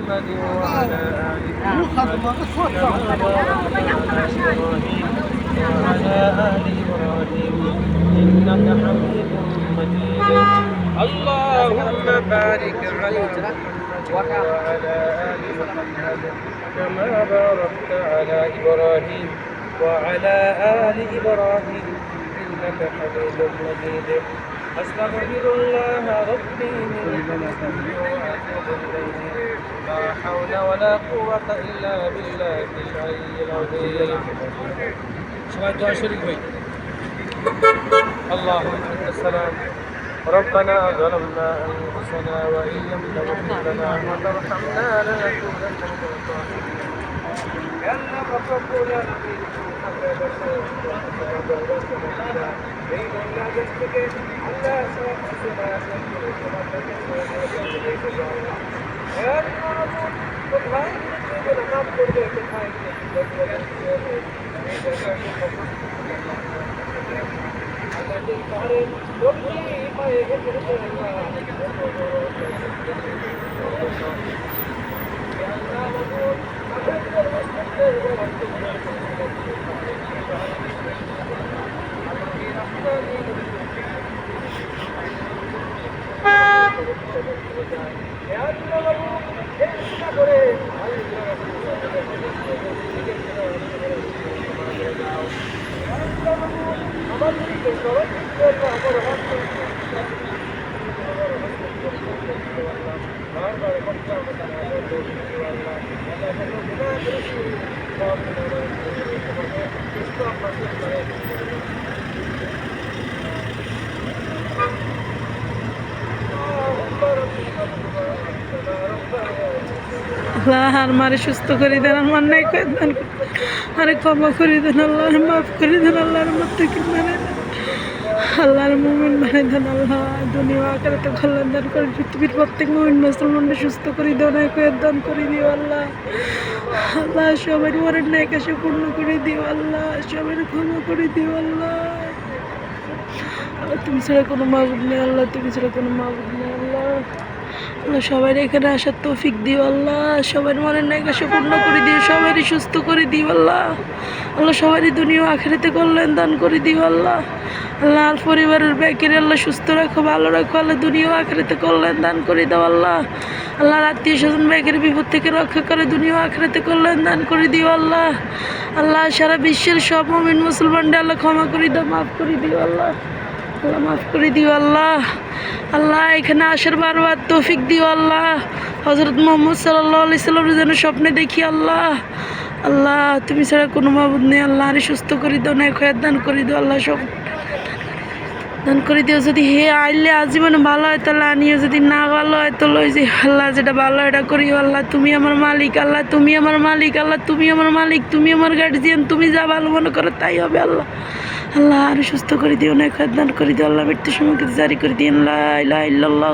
محمد وعلى آل محمد كما باركت على إبراهيم وعلى آل إبراهيم إنك حميد مجيد اللهم بارك على محمد وعلى آل محمد كما باركت على إبراهيم وعلى آل إبراهيم إنك حميد مجيد أستغفر الله ربي من ذنبي وأتوب إليه لا حول ولا قوة إلا بالله العلي العظيم সবাই দোয়া শরীক হই اللهم أنت السلام ربنا ظلمنا أنفسنا وإن لم تغفر لنا وترحمنا لنكونن من الخاسرين يا الله فقبل আল্লাহ আমারে সুস্থ করে দেন, আমার নাই করে দেন, আরে ক্ষমা করে দেন, আল্লাহর মাফ করে দেন, আল্লাহর মুত্তাকিন বানাই দেন, আল্লাহর মুমিন বানাই দেন। আল্লাহ দুনিয়া আখিরাতে কল্যাণ দান করে পৃথিবীর প্রত্যেক মুমিন মুসলমানকে সুস্থ করে দেও, নাই করে দান করে দিও আল্লাহ। আল্লাহ সবার মনের নায়িকা পূর্ণ করে দিও আল্লাহ, সবার ক্ষমা করে দিও আল্লাহ। তুমি ছাড়া কোনো মাবুদ নেই আল্লাহ, তুমি ছাড়া কোনো মাবুদ নেই আল্লাহ। আল্লাহ সবাই এখানে আসার তৌফিক দিও আল্লাহ, সবার মনের নায়িকা পূর্ণ করে দিও, সবারই সুস্থ করে দিও আল্লাহ। আল্লাহ সবারই দুনিয়া আখিরাতে কল্যাণ দান করে দিও আল্লাহ। আল্লাহ আর পরিবারের ব্যাকের আল্লাহ সুস্থ রাখো, ভালো রাখো আল্লাহ, দুনিয়া আখিরাতে কল্যাণ দান করে দাও আল্লাহ। আল্লাহর আত্মীয় স্বজন ব্যাকের বিপদ থেকে রক্ষা করে দুনিয়া আখিরাতে কল্যাণ দান করে দিও আল্লাহ। আল্লাহ সারা বিশ্বের সব মুমিন মুসলমানদের আল্লাহ ক্ষমা করে দাও, মাফ করে দিও আল্লাহ, আল্লাহ মাফ করে দিও আল্লাহ। আল্লাহ এখানে আসার বারবার তৌফিক দিও আল্লাহ। হযরত মুহাম্মদ সাল্লাল্লাহু আলাইহি সাল্লামের যেন স্বপ্নে দেখি আল্লাহ। আল্লাহ তুমি ছাড়া কোনো মাবুদ নেই আল্লাহ, আরে সুস্থ করে দাও, না খয়াত দান করে দিও আল্লাহ, সব দান করে দিও। যদি হে আইলে আজীবনে ভালো হয় তাহলে আনিও, যদি না ভালো হয় তো লই যে আল্লাহ, যেটা ভালো এটা করিও আল্লাহ। তুমি আমার মালিক আল্লাহ, তুমি আমার মালিক আল্লাহ, তুমি আমার মালিক, তুমি আমার গার্জিয়ান, তুমি যা ভালো মনে করো তাই হবে আল্লাহ। আল্লাহ আরে সুস্থ করে দিও, না খয়াত দান করে দিও আল্লাহ, মৃত্যু সময় জারি করে দিও, লা ইলাহা ইল্লাল্লাহ।